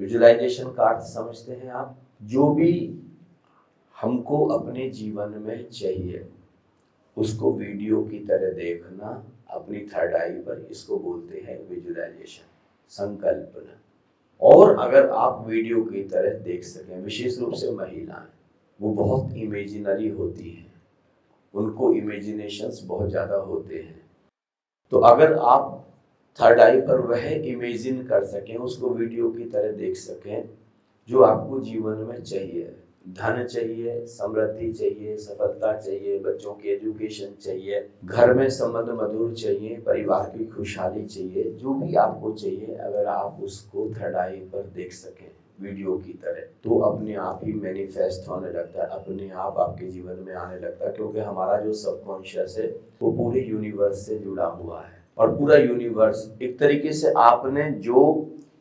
Visualisation का अर्थ समझते हैं आप? जो भी हमको अपने जीवन में चाहिए उसको वीडियो की तरह देखना अपनी थर्ड आई पर, इसको बोलते हैं विजुअलाइजेशन, संकल्पना। और अगर आप वीडियो की तरह देख सकें, विशेष रूप से महिलाएं, वो बहुत इमेजिनरी होती हैं, उनको इमेजिनेशंस बहुत ज़्यादा होते हैं। तो अगर आप थर्ड आई पर वह इमेजिन कर सकें, उसको वीडियो की तरह देख सकें जो आपको जीवन में चाहिए, धन चाहिए, समृद्धि चाहिए, सफलता चाहिए, बच्चों की एजुकेशन चाहिए, घर में संबंध मधुर चाहिए, परिवार की खुशहाली चाहिए, जो भी आपको चाहिए, अगर आप उसको थर्ड आई पर देख सकें वीडियो की तरह, तो अपने आप ही मैनिफेस्ट होने लगता है, अपने आप आपके जीवन में आने लगता है। क्योंकि हमारा जो सबकॉन्शियस है वो पूरे यूनिवर्स से जुड़ा हुआ है, और पूरा यूनिवर्स एक तरीके से, आपने जो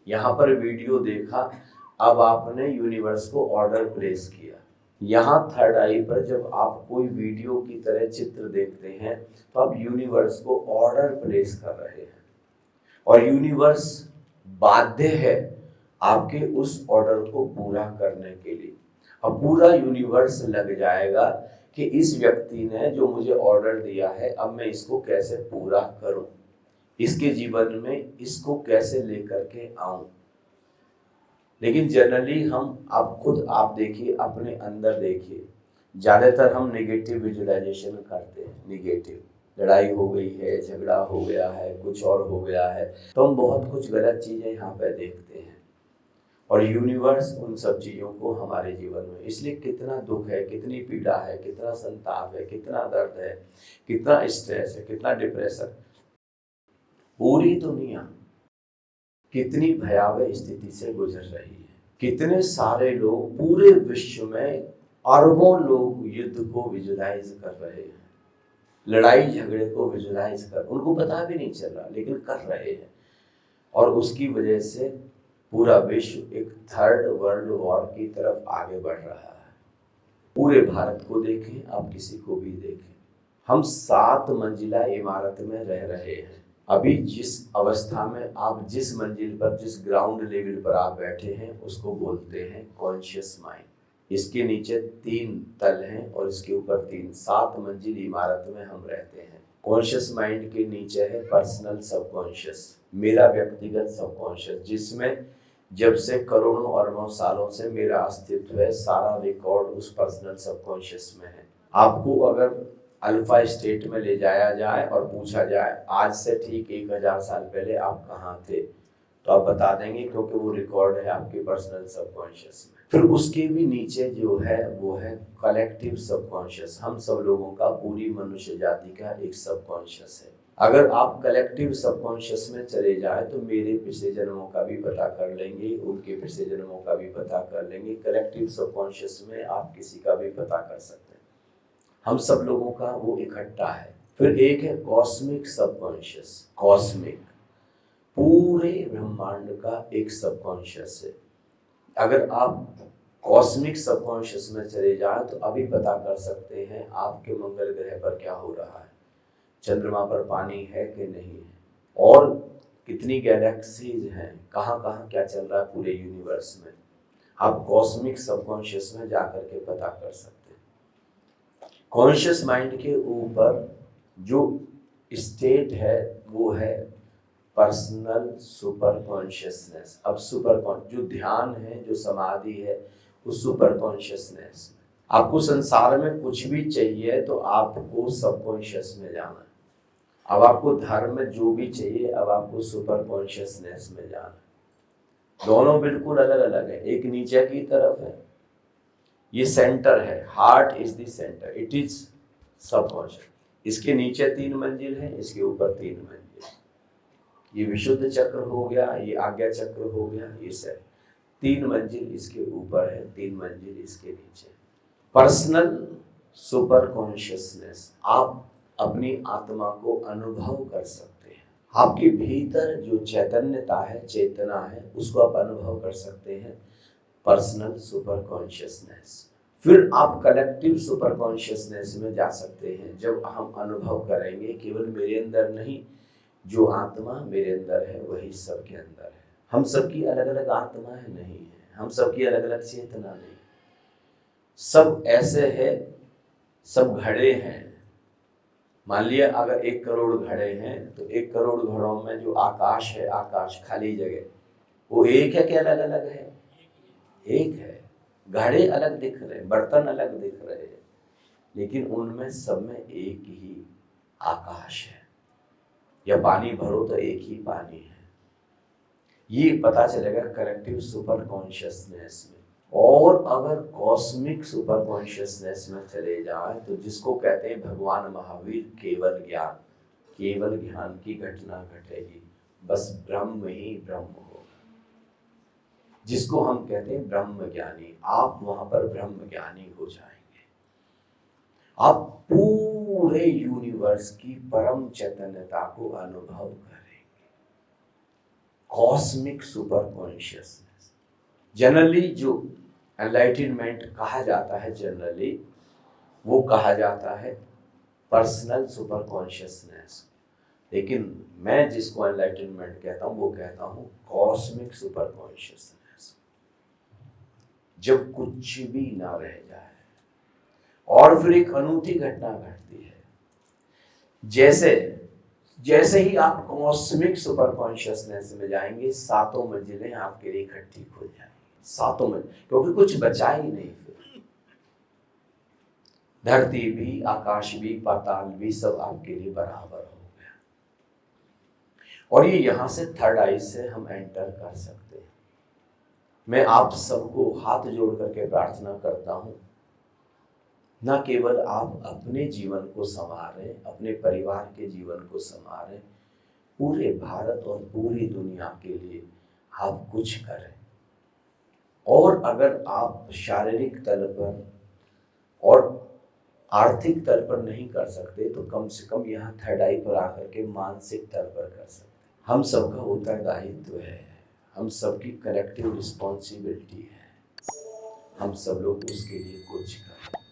यहाँ पर वीडियो देखा, अब आपने यूनिवर्स को ऑर्डर प्लेस किया। यहाँ थर्ड आई पर जब आप कोई वीडियो की तरह चित्र देखते हैं तो आप यूनिवर्स को ऑर्डर प्लेस कर रहे हैं, और यूनिवर्स बाध्य है आपके उस ऑर्डर को पूरा करने के लिए। अब पूरा यूनिवर्स लग जाएगा कि इस व्यक्ति ने जो मुझे ऑर्डर दिया है, अब मैं इसको कैसे पूरा करूं, इसके जीवन में इसको कैसे लेकर के आऊं। लेकिन जनरली हम, आप देखिए, अपने अंदर देखिए, ज़्यादातर हम नेगेटिव विजुअलाइजेशन करते हैं। निगेटिव, लड़ाई हो गई है, झगड़ा हो गया है, कुछ और हो गया है, तो हम बहुत कुछ गलत चीज़ें यहाँ पे देखते हैं, और यूनिवर्स उन सब चीज़ों को हमारे जीवन में, इसलिए कितना दुख है, कितनी पीड़ा है, कितना संताप है, कितना दर्द है, कितना स्ट्रेस है, कितना डिप्रेशन, पूरी दुनिया कितनी भयावह स्थिति से गुजर रही है। कितने सारे लोग, पूरे विश्व में अरबों लोग युद्ध को विजुलाइज कर रहे हैं, लड़ाई झगड़े को विजुलाइज कर, उनको पता भी नहीं चल रहा लेकिन कर रहे हैं, और उसकी वजह से पूरा विश्व एक थर्ड वर्ल्ड वॉर की तरफ आगे बढ़ रहा है। पूरे भारत को देखें, आप किसी को भी देखें, हम 7 मंजिला इमारत में रह रहे हैं। अभी जिस अवस्था में आप, जिस मंजिल पर, जिस ग्राउंड लेवल पर आप बैठे हैं, उसको बोलते हैं कॉन्शियस माइंड। इसके नीचे 3 तल हैं और इसके ऊपर 3, 7 मंजिल इमारत में हम रहते हैं। कॉन्शियस माइंड के नीचे है पर्सनल सबकॉन्शियस, मेरा व्यक्तिगत सबकॉन्शियस, जिसमें जब से करोड़ों अरबों सालों से मेरा अस्तित्व है, सारा रिकॉर्ड उस पर्सनल सबकॉन्शियस में है। आपको अगर अल्फा स्टेट में ले जाया जाए और पूछा जाए आज से ठीक 1000 साल पहले आप कहाँ थे, तो आप बता देंगे, क्योंकि वो रिकॉर्ड है आपके पर्सनल सबकॉन्शियस में। फिर उसके भी नीचे जो है वो है कलेक्टिव सबकॉन्शियस, हम सब लोगों का, पूरी मनुष्य जाति का एक सबकॉन्शियस है। अगर आप कलेक्टिव सबकॉन्शियस में चले जाए तो मेरे पिछले जन्मों का भी पता कर लेंगे, उनके पिछले जन्मों का भी पता कर लेंगे। कलेक्टिव सबकॉन्शियस में आप किसी का भी पता कर सकते हैं, हम सब लोगों का वो इकट्ठा है। फिर एक है कॉस्मिक सबकॉन्शियस, कॉस्मिक, पूरे ब्रह्मांड का एक सबकॉन्शियस है। अगर आप कॉस्मिक सबकॉन्शियस में चले जाएं तो अभी पता कर सकते हैं आपके मंगल ग्रह पर क्या हो रहा है, चंद्रमा पर पानी है कि नहीं है, और कितनी गैलेक्सीज हैं, कहाँ कहाँ क्या चल रहा है पूरे यूनिवर्स में। आप कॉस्मिक सबकॉन्शियस में जाकर के पता कर सकते हैं। कॉन्शियस माइंड के ऊपर जो स्टेट है वो है पर्सनल सुपर कॉन्शियसनेस। अब सुपर जो ध्यान है, जो समाधि है, उस सुपर कॉन्शियसनेस, आपको संसार में कुछ भी चाहिए तो आपको सबकॉन्शियस में जाना है। अब आपको धर्म में जो भी चाहिए, अब आपको सुपर कॉन्शियसनेस में जाना है। दोनों बिल्कुल अलग अलग है, एक नीचे की तरफ है, ये सेंटर है, heart is the centre, it is subconscious. इसके नीचे 3 मंजिल है, इसके ऊपर 3 मंजिल, ये विशुद्ध चक्र हो गया, ये आज्ञा चक्र हो गया, ये सब 3 मंजिल इसके ऊपर है, 3 मंजिल इसके नीचे। पर्सनल सुपर कॉन्शियसनेस, आप अपनी आत्मा को अनुभव कर सकते हैं, आपके भीतर जो चैतन्यता है, चेतना है, उसको आप अनुभव कर सकते हैं, पर्सनल सुपर कॉन्शियसनेस। फिर आप कलेक्टिव सुपर कॉन्शियसनेस में जा सकते हैं, जब हम अनुभव करेंगे केवल मेरे अंदर नहीं, जो आत्मा मेरे अंदर है वही सबके अंदर है। हम सबकी अलग अलग आत्माएं नहीं है, हम सबकी अलग अलग चेतना नहीं, सब ऐसे है, सब घड़े हैं। मान लिया अगर 1 करोड़ घड़े हैं तो 1 करोड़ घड़ों में जो आकाश है, आकाश खाली जगह, वो एक है कि अलग अलग है? एक है। घड़े अलग दिख रहे, बर्तन अलग दिख रहे हैं, लेकिन उनमें सब में एक ही आकाश है। या पानी भरो तो एक ही पानी है। ये पता चलेगा कलेक्टिव सुपर कॉन्शियसनेस में। और अगर कॉस्मिक सुपर कॉन्शियसनेस में चले जाए तो जिसको कहते हैं भगवान महावीर केवल ज्ञान, केवल ज्ञान की घटना घटेगी, बस ब्रह्म ही ब्रह्म होगा, जिसको हम कहते हैं ब्रह्म ज्ञानी। आप वहां पर ब्रह्म ज्ञानी हो जाएंगे, आप पूरे यूनिवर्स की परम चैतन्यता को अनुभव करेंगे। कॉस्मिक सुपर कॉन्शियसनेस, जनरली जो एनलाइटनमेंट कहा जाता है, जनरली वो कहा जाता है पर्सनल सुपर कॉन्शियसनेस, लेकिन मैं जिसको एनलाइटनमेंट कहता हूँ वो कहता हूँ कॉस्मिक सुपर कॉन्शियसनेस। जब कुछ भी ना रह जाए और फिर एक अनूठी घटना घटती है, जैसे जैसे ही आप कॉस्मिक सुपर कॉन्शियसनेस में जाएंगे, 7 मंजिलें आपके लिए इकट्ठी खुल जाएंगी, 7 मंजिल, क्योंकि कुछ बचा ही नहीं फिर। धरती भी, आकाश भी, पाताल भी, सब आपके लिए बराबर हो गया। और ये यहां से थर्ड आई से हम एंटर कर सकते हैं। मैं आप सबको हाथ जोड़ करके प्रार्थना करता हूं, न केवल आप अपने जीवन को संवारें, अपने परिवार के जीवन को संवारें, पूरे भारत और पूरी दुनिया के लिए आप कुछ करें। और अगर आप शारीरिक तल पर और आर्थिक तल पर नहीं कर सकते तो कम से कम यहाँ थर्ड आई पर आकर के मानसिक तल पर कर सकते। हम सबका उत्तरदायित्व है, हम सबकी कलेक्टिव रिस्पॉन्सिबिलिटी है, हम सब लोग उसके लिए कुछ करें।